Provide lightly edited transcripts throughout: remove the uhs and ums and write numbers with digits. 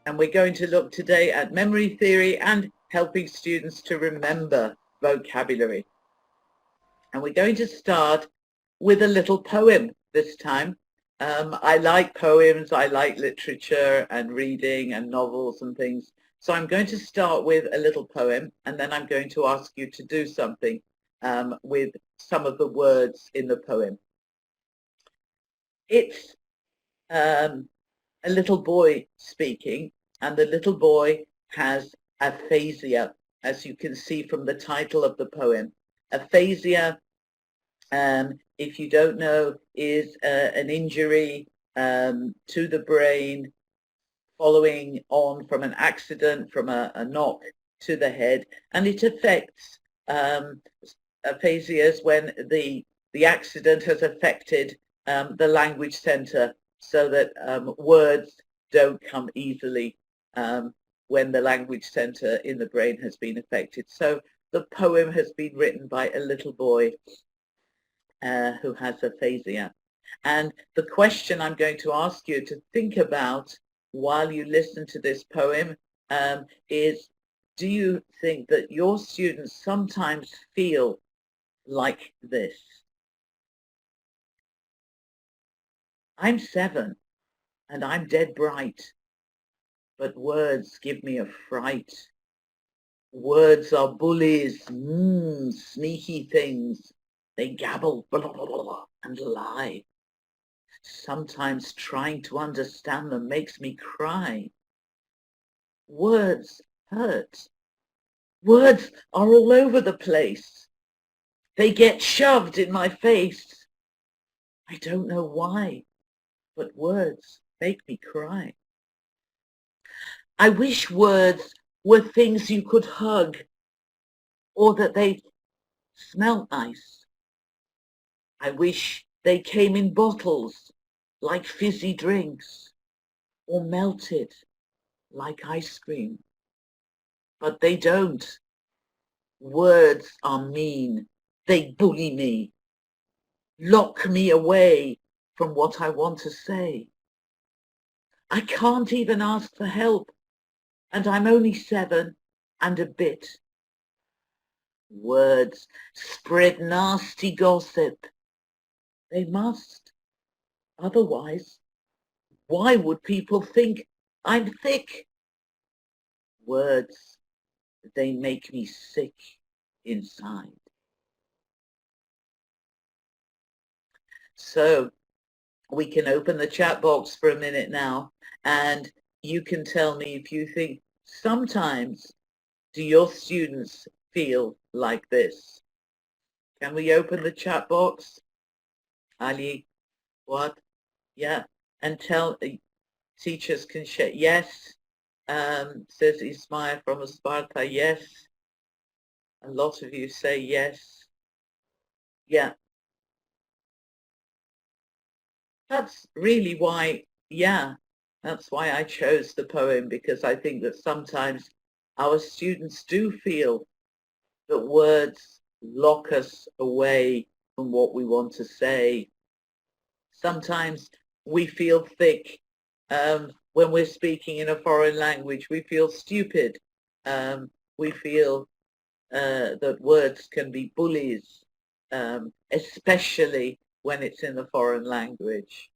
and we're going to look today at memory theory and helping students to remember vocabulary. And we're going to start with a little poem this time. I like poems, I like literature and reading and novels and things. So I'm going to start with a little poem, and then I'm going to ask you to do something with some of the words in the poem. It's a little boy speaking, and the little boy has aphasia, as you can see from the title of the poem. Aphasia, if you don't know, is an injury to the brain following on from an accident, from a knock to the head, and it affects aphasia when the accident has affected the language center, so that words don't come easily when the language center in the brain has been affected. So the poem has been written by a little boy who has aphasia. And the question I'm going to ask you to think about while you listen to this poem is, do you think that your students sometimes feel like this? I'm 7 and I'm dead bright, but words give me a fright. Words are bullies, sneaky things. They gabble, blah, blah, blah, blah, and lie. Sometimes trying to understand them makes me cry. Words hurt. Words are all over the place. They get shoved in my face. I don't know why, but words make me cry. I wish words were things you could hug, or that they smelled nice. I wish they came in bottles like fizzy drinks, or melted like ice cream. But they don't. Words are mean. They bully me, lock me away from what I want to say. I can't even ask for help, and I'm only 7 and a bit. Words spread nasty gossip. They must. Otherwise, why would people think I'm thick? Words, they make me sick inside. So we can open the chat box for a minute now, and you can tell me if you think sometimes do your students feel like this. Can we open the chat box? Ali, what? Yeah, and tell teachers can share. Yes, says Ismail from Sparta. Yes, a lot of you say yes. Yeah, that's really why. Yeah, that's why I chose the poem, because I think that sometimes our students do feel that words lock us away from what we want to say. Sometimes we feel thick when we're speaking in a foreign language. We feel stupid. We feel that words can be bullies, especially when it's in the foreign language.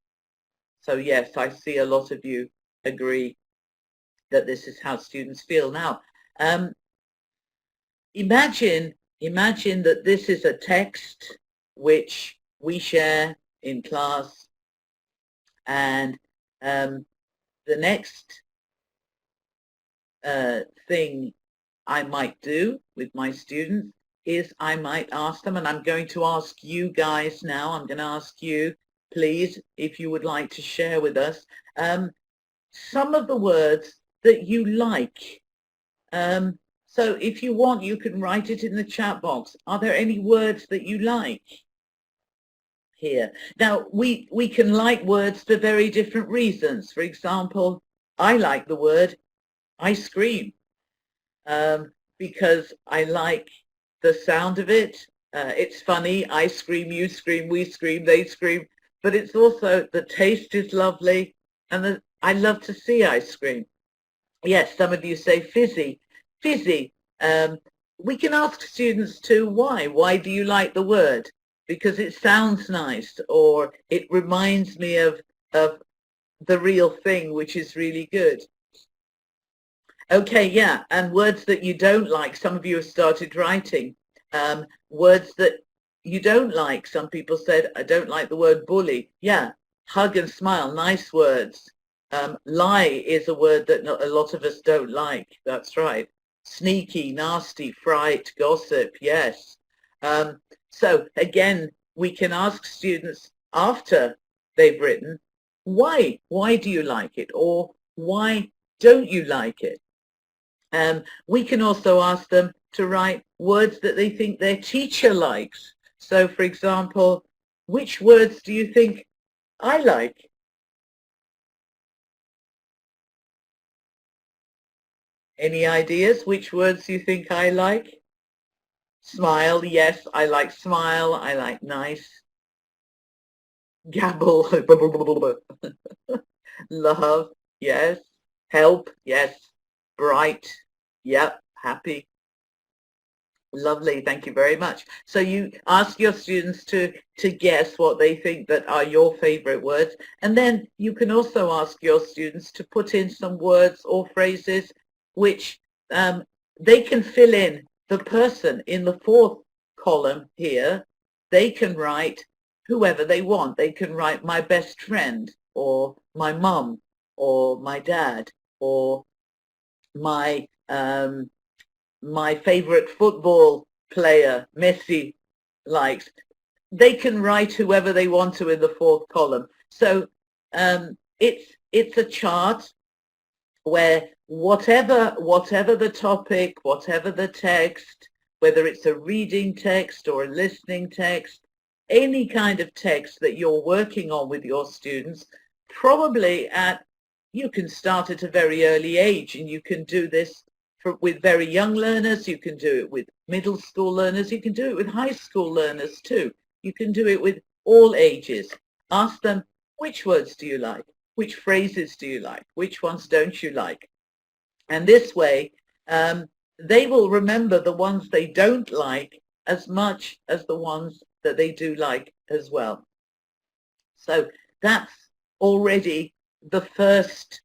So yes, I see a lot of you agree that this is how students feel. Now, imagine that this is a text which we share in class, and the next thing I might do with my students is I might ask them, and I'm going to ask you guys now, I'm going to ask you, please, if you would like to share with us some of the words that you like. So if you want, you can write it in the chat box. Are there any words that you like here? Now, we can like words for very different reasons. For example, I like the word ice cream because I like the sound of it. It's funny, I scream, you scream, we scream, they scream, but it's also, the taste is lovely, and I love to see ice cream. Yes, some of you say fizzy. Fizzy. We can ask students too why. Why do you like the word? Because it sounds nice, or it reminds me of the real thing, which is really good. Okay, yeah, and words that you don't like. Some of you have started writing. Words that you don't like. Some people said, I don't like the word bully. Yeah, hug and smile, nice words. Lie is a word that a lot of us don't like. That's right. Sneaky, nasty, fright, gossip, yes. So again, we can ask students after they've written, why? Why do you like it? Or why don't you like it? We can also ask them to write words that they think their teacher likes. So, for example, which words do you think I like? Any ideas which words do you think I like? Smile, yes, I like smile, I like nice. Gabble, love, yes. Help, yes. Bright, yep. Happy. Lovely, thank you very much. So you ask your students to guess what they think that are your favorite words, and then you can also ask your students to put in some words or phrases which they can fill in. The person in the fourth column here, they can write whoever they want. They can write my best friend, or my mum, or my dad, or my my favorite football player, Messi, likes. They can write whoever they want to in the fourth column. So it's a chart where whatever the topic, whatever the text, whether it's a reading text or a listening text, any kind of text that you're working on with your students, probably you can start at a very early age, and you can do this with very young learners, you can do it with middle school learners, you can do it with high school learners too. You can do it with all ages. Ask them, which words do you like? Which phrases do you like? Which ones don't you like? And this way, they will remember the ones they don't like as much as the ones that they do like as well. So that's already the first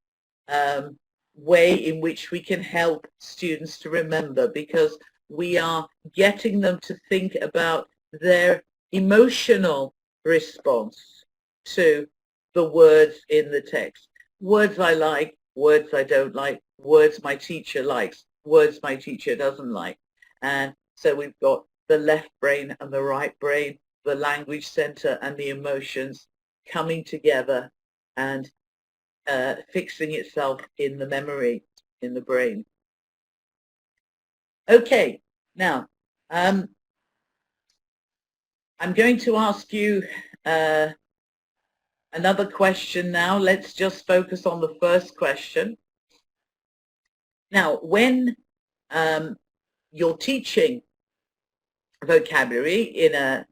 way in which we can help students to remember, because we are getting them to think about their emotional response to the words in the text. Words I like, words I don't like, words my teacher likes, words my teacher doesn't like. And so we've got the left brain and the right brain, the language center and the emotions coming together and fixing itself in the memory, in the brain. Okay, now I'm going to ask you another question now. Let's just focus on the first question. Now, when you're teaching vocabulary in a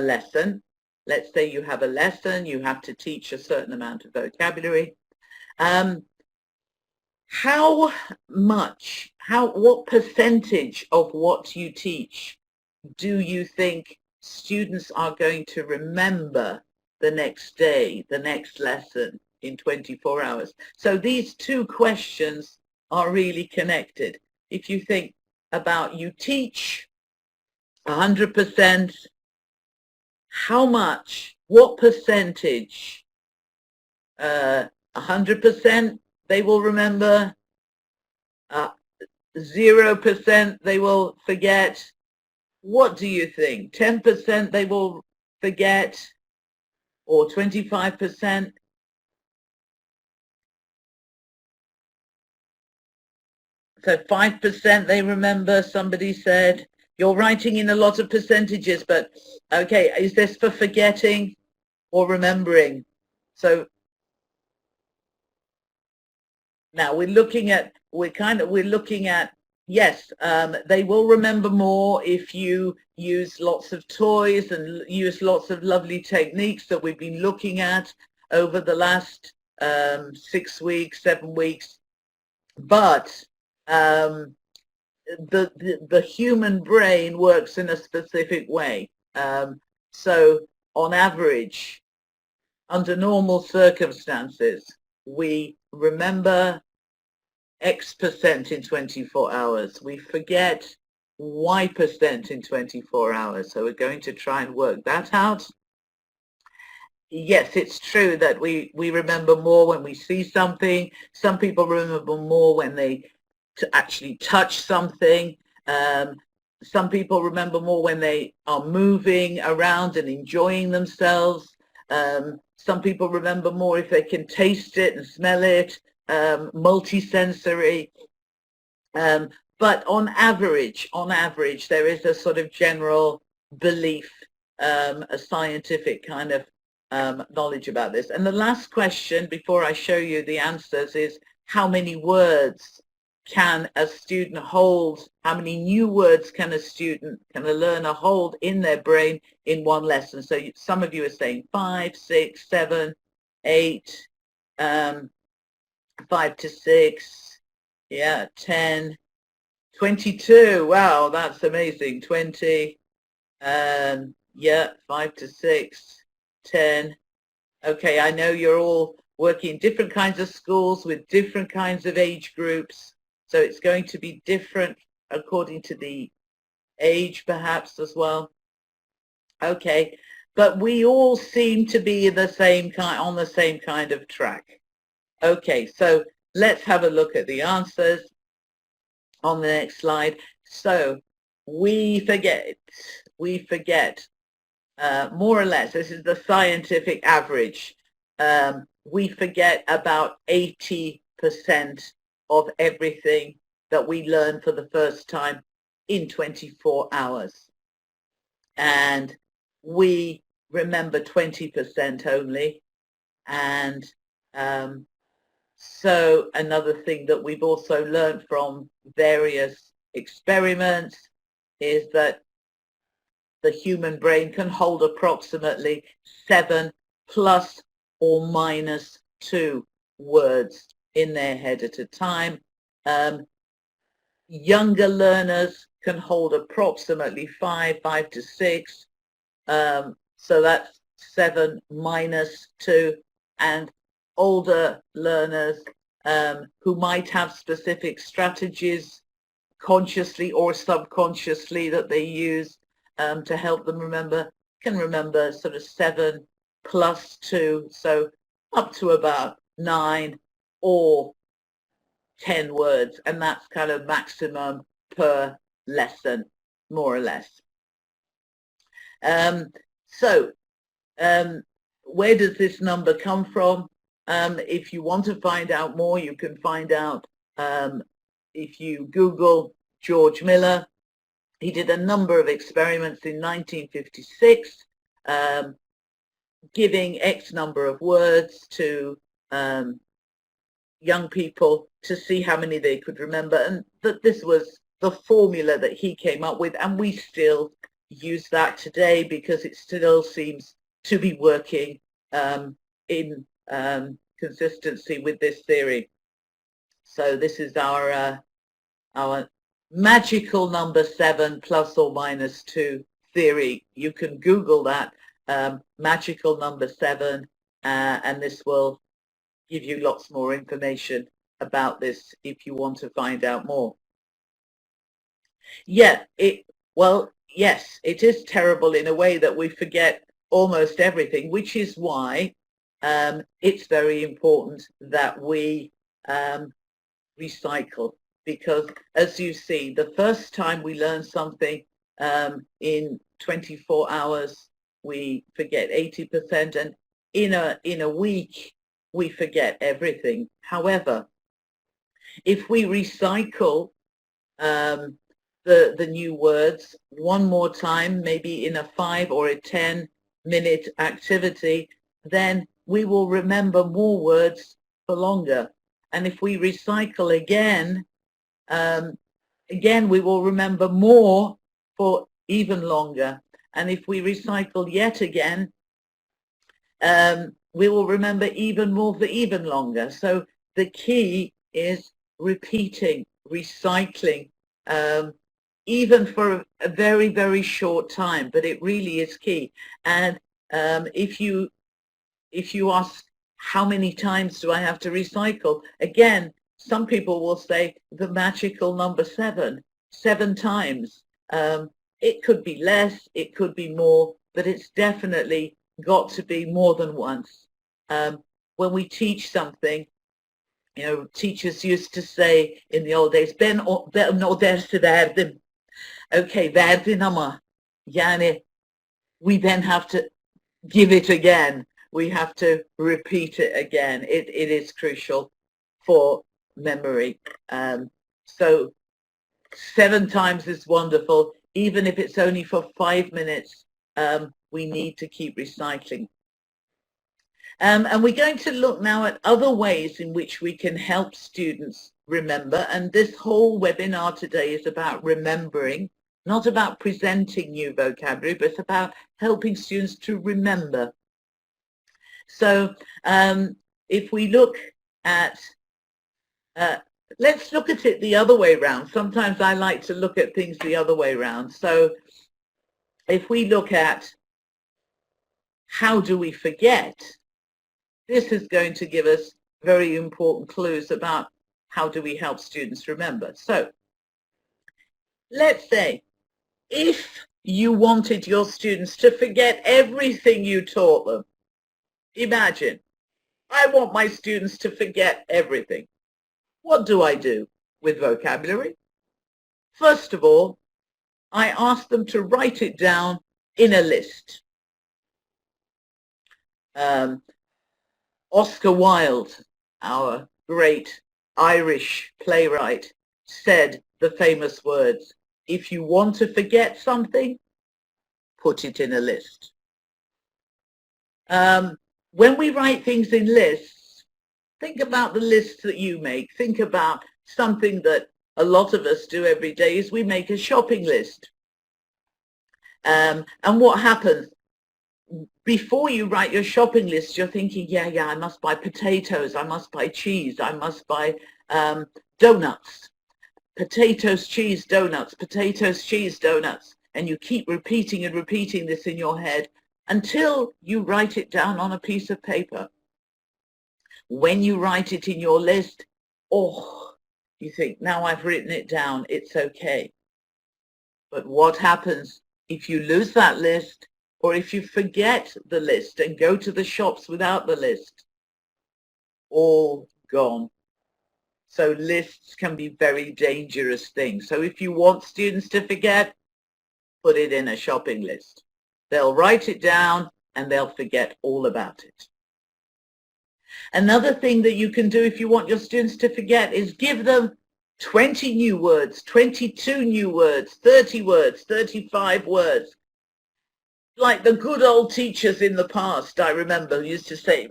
lesson, let's say you have a lesson, you have to teach a certain amount of vocabulary. What percentage of what you teach do you think students are going to remember the next day, the next lesson in 24 hours? So these two questions are really connected. If you think about you teach 100%, how much, what percentage, 100% they will remember, 0% they will forget. What do you think? 10% they will forget, or 25%? So 5% they remember, somebody said. You're writing in a lot of percentages, but okay, is this for forgetting or remembering? So now we're looking at, yes, they will remember more if you use lots of toys and use lots of lovely techniques that we've been looking at over the last 6 weeks, 7 weeks. but the human brain works in a specific way. So on average, under normal circumstances, we remember X% in 24 hours. We forget Y% in 24 hours. So we're going to try and work that out. Yes, it's true that we remember more when we see something. Some people remember more when they actually touch something. Some people remember more when they are moving around and enjoying themselves. Some people remember more if they can taste it and smell it, multisensory. But on average, there is a sort of general belief, a scientific kind of knowledge about this. And the last question before I show you the answers is, how many words can a student hold? How many new words can a learner hold in their brain in one lesson? So some of you are saying 5, 6, 7, 8, 5 to 6, yeah, 10, 22. Wow, that's amazing. 20, yeah, 5 to 6, 10. Okay, I know you're all working in different kinds of schools with different kinds of age groups. So it's going to be different according to the age perhaps as well. Okay, but we all seem to be on the same kind of track. Okay, so let's have a look at the answers on the next slide. So we forget more or less, this is the scientific average, we forget about 80% of everything that we learn for the first time in 24 hours. And we remember 20% only. And so another thing that we've also learned from various experiments is that the human brain can hold approximately 7 plus or minus 2 words in their head at a time. Younger learners can hold approximately 5 to 6. So that's 7 minus 2. And older learners who might have specific strategies consciously or subconsciously that they use to help them remember, can remember sort of 7 plus 2, so up to about 9 or 10 words, and that's kind of maximum per lesson, more or less. So where does this number come from? If you want to find out more, you can find out if you Google George Miller. He did a number of experiments in 1956, giving X number of words to young people to see how many they could remember, and that this was the formula that he came up with, and we still use that today because it still seems to be working in consistency with this theory. So this is our magical number 7 plus or minus 2 theory. You can Google that, magical number 7, and this will give you lots more information about this if you want to find out more. Yeah, well, yes, it is terrible in a way that we forget almost everything, which is why it's very important that we recycle, because as you see, the first time we learn something in 24 hours, we forget 80%, and in a week, we forget everything. However, if we recycle the new words one more time, maybe in a 5 or a 10-minute activity, then we will remember more words for longer. And if we recycle again, we will remember more for even longer. And if we recycle yet again, we will remember even more for even longer. So the key is repeating, recycling, even for a very, very short time, but it really is key. And if you ask how many times do I have to recycle, again, some people will say the magical number 7 times. It could be less, it could be more, but it's definitely got to be more than once. When we teach something, you know, teachers used to say in the old days, ben o dersi verdim. Okay, verdin ama, yani we then have to give it again. We have to repeat it again. It is crucial for memory. So 7 times is wonderful. Even if it's only for 5 minutes, we need to keep recycling. And we're going to look now at other ways in which we can help students remember. And this whole webinar today is about remembering, not about presenting new vocabulary, but it's about helping students to remember. So if we look at, let's look at it the other way around. Sometimes I like to look at things the other way around. So if we look at how do we forget, this is going to give us very important clues about how do we help students remember. So let's say if you wanted your students to forget everything you taught them, imagine, I want my students to forget everything. What do I do with vocabulary? First of all, I ask them to write it down in a list. Oscar Wilde, our great Irish playwright, said the famous words, if you want to forget something, put it in a list. When we write things in lists, think about the lists that you make. Think about something that a lot of us do every day is we make a shopping list. And what happens? Before you write your shopping list, you're thinking, yeah, I must buy potatoes, I must buy cheese, I must buy donuts. Potatoes, cheese, donuts, potatoes, cheese, donuts. And you keep repeating and repeating this in your head until you write it down on a piece of paper. When you write it in your list, oh, you think, now I've written it down, it's okay. But what happens if you lose that list, or if you forget the list and go to the shops without the list? All gone. So lists can be very dangerous things. So if you want students to forget, put it in a shopping list. They'll write it down and they'll forget all about it. Another thing that you can do if you want your students to forget is give them 20 new words, 22 new words, 30 words, 35 words. Like the good old teachers in the past, I remember, used to say,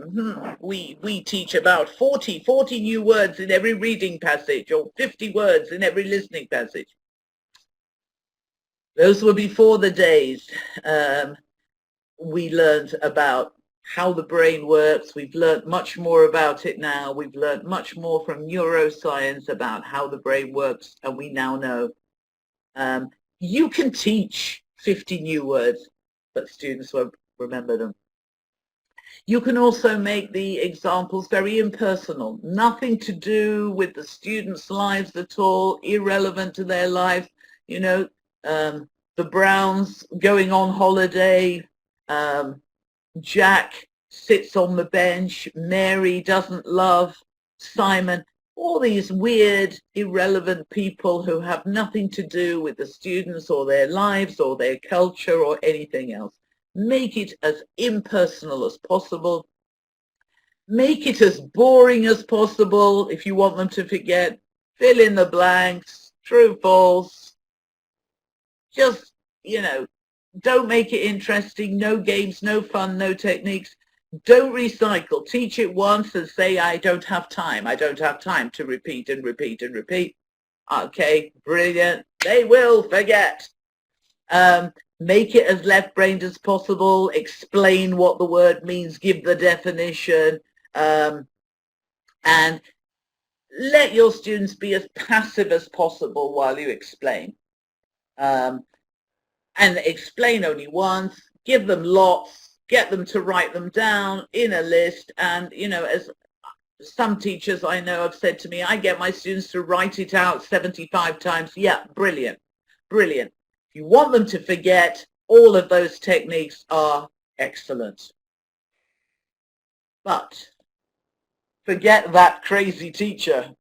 we teach about 40 new words in every reading passage, or 50 words in every listening passage. Those were before the days we learned about how the brain works. We've learned much more about it now. We've learned much more from neuroscience about how the brain works, and we now know you can teach 50 new words, but students won't remember them. You can also make the examples very impersonal, nothing to do with the students' lives at all, irrelevant to their lives. You know, the Browns going on holiday, Jack sits on the bench, Mary doesn't love Simon, all these weird, irrelevant people who have nothing to do with the students or their lives or their culture or anything else. Make it as impersonal as possible. Make it as boring as possible. If you want them to forget, fill in the blanks, true, false. Just, you know, don't make it interesting, no games, no fun, no techniques. Don't recycle. Teach it once and say, I don't have time. I don't have time to repeat and repeat and repeat. Okay, brilliant. They will forget. Make it as left-brained as possible. Explain what the word means. Give the definition. And let your students be as passive as possible while you explain. And explain only once, give them lots, get them to write them down in a list. And, you know, as some teachers I know have said to me, I get my students to write it out 75 times. Yeah, brilliant, brilliant. If you want them to forget, all of those techniques are excellent. But forget that crazy teacher.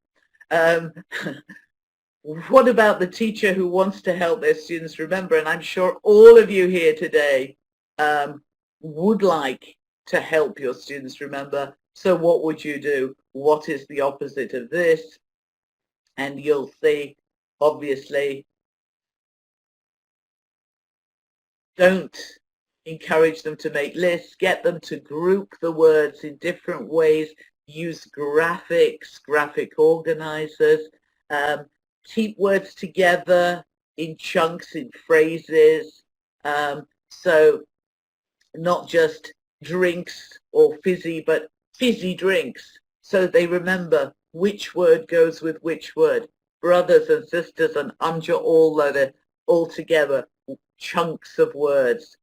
What about the teacher who wants to help their students remember? And I'm sure all of you here today would like to help your students remember. So what would you do? What is the opposite of this? And you'll see, obviously, don't encourage them to make lists. Get them to group the words in different ways. Use graphics, graphic organizers. Keep words together in chunks, in phrases. So not just drinks or fizzy, but fizzy drinks, so they remember which word goes with which word. Brothers and sisters and amca oğulları, all together, chunks of words.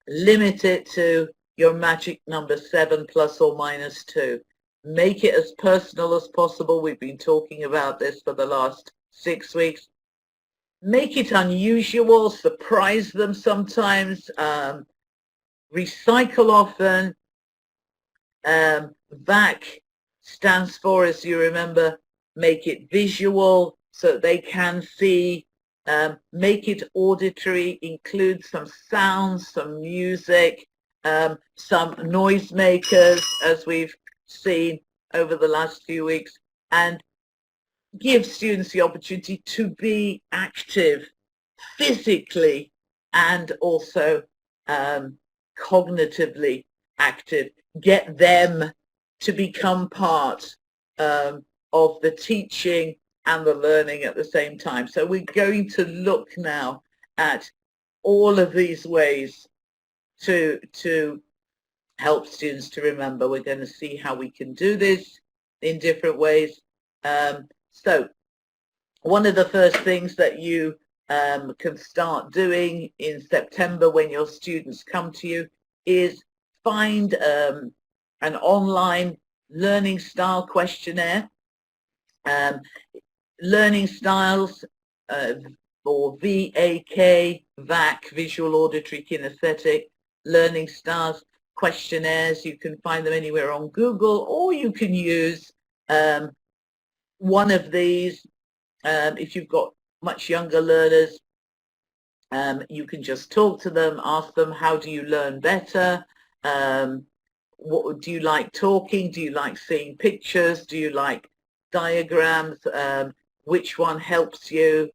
Limit it to your magic number 7 plus or minus 2. Make it as personal as possible. We've been talking about this for the last 6 weeks. Make it unusual, surprise them sometimes, recycle often. VAC stands for, as you remember, make it visual so they can see. Make it auditory, include some sounds, some music, some noisemakers, as we've seen over the last few weeks, and give students the opportunity to be active physically and also cognitively active. Get them to become part of the teaching and the learning at the same time. So we're going to look now at all of these ways to help students to remember. We're going to see how we can do this in different ways. So one of the first things that you can start doing in September when your students come to you is find an online learning style questionnaire. Learning styles, or VAK, VAC, visual, auditory, kinesthetic, learning styles questionnaires. You can find them anywhere on Google, or you can use one of these. If you've got much younger learners, you can just talk to them, ask them, how do you learn better? What do you like talking? Do you like seeing pictures? Do you like diagrams? Which one helps you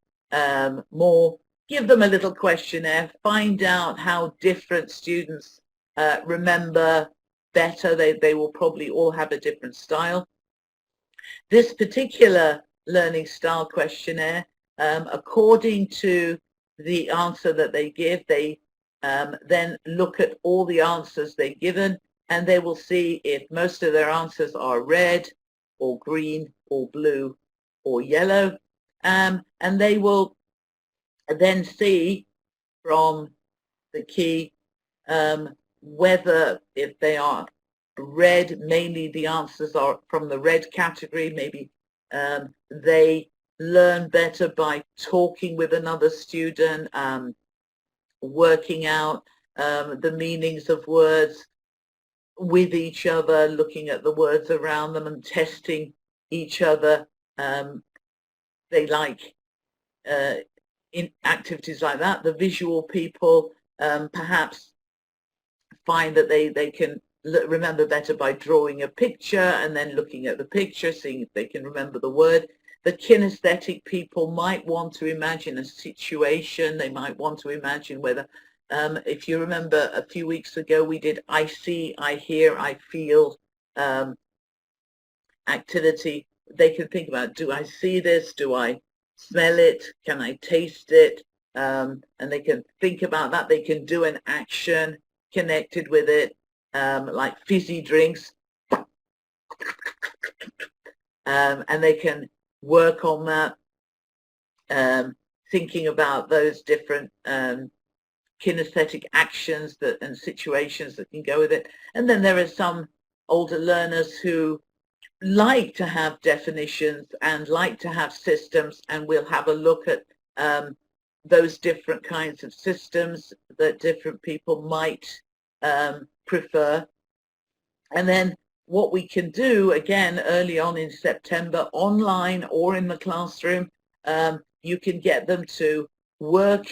more? Give them a little questionnaire. Find out how different students remember better. They will probably all have a different style. This particular learning style questionnaire, according to the answer that they give, they then look at all the answers they've given, and they will see if most of their answers are red or green or blue or yellow, and they will then see from the key whether, if they are red, mainly the answers are from the red category. Maybe they learn better by talking with another student, working out the meanings of words with each other, looking at the words around them and testing each other. They like in activities like that. The visual people perhaps find that they can remember better by drawing a picture and then looking at the picture, seeing if they can remember the word. The kinesthetic people might want to imagine a situation. They might want to imagine whether, if you remember a few weeks ago, we did I see, I hear, I feel activity. They can think about, do I see this? Do I smell it? Can I taste it? And they can think about that. They can do an action connected with it, like fizzy drinks. and they can work on that, thinking about those different kinesthetic actions and situations that can go with it. And then there are some older learners who like to have definitions and like to have systems, and we'll have a look at those different kinds of systems that different people might prefer. And then what we can do, again, early on in September, online or in the classroom, you can get them to work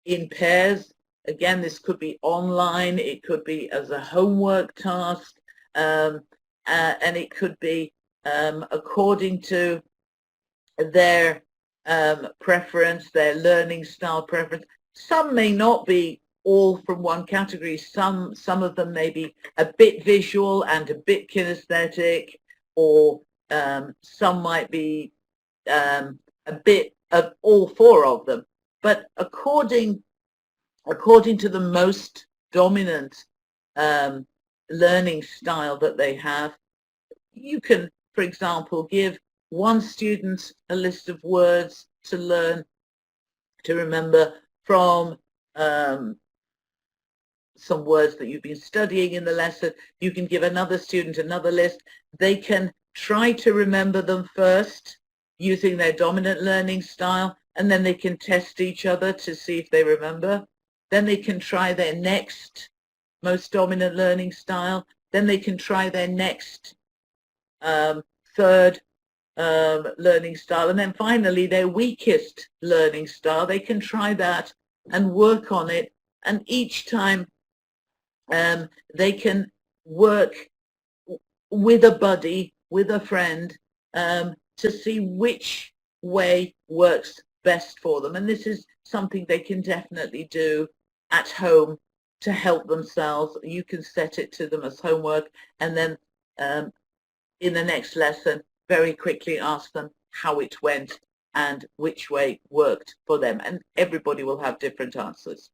in pairs. Again, this could be online, it could be as a homework task, and it could be according to their preference, their learning style preference. Some may not be all from one category. Some of them may be a bit visual and a bit kinesthetic, or some might be a bit of all four of them. But according to the most dominant learning style that they have, you can, for example, give one student a list of words to learn, to remember from some words that you've been studying in the lesson. You can give another student another list. They can try to remember them first using their dominant learning style, and then they can test each other to see if they remember. Then they can try their next most dominant learning style. Then they can try their next third learning style, and then finally their weakest learning style. They can try that and work on it, and each time they can work with a buddy, with a friend, to see which way works best for them. And this is something they can definitely do at home to help themselves. You can set it to them as homework, and then in the next lesson very quickly ask them how it went and which way worked for them, and everybody will have different answers.